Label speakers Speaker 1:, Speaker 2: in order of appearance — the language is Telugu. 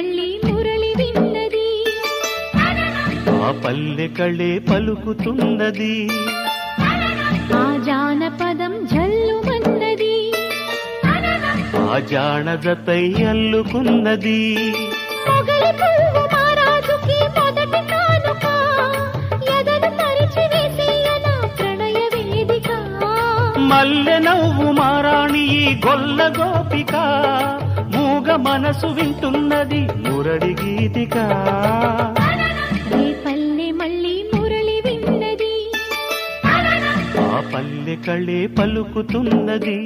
Speaker 1: మళ్ళీ మురళి విన్నది
Speaker 2: ఆ పల్లె కళే పలుకుతున్నది
Speaker 1: ఆ జానపదం జల్లుమన్నది
Speaker 2: ఆ జానదతై అల్లుకున్నది
Speaker 1: మొగలి పువ్వు మహారాజుకి మొదటి కానుక ఎదను పరిచి వేసేయన ప్రణయ వేదిక
Speaker 2: మల్లె నవ్వు మారాణి ఈ గొల్ల గోపిక మూగ మనసు వింటున్నది మురళి గీతిక
Speaker 1: రే పల్లె మళ్ళీ మురళి విన్నది
Speaker 2: ఆ పల్లె కళే పలుకుతున్నది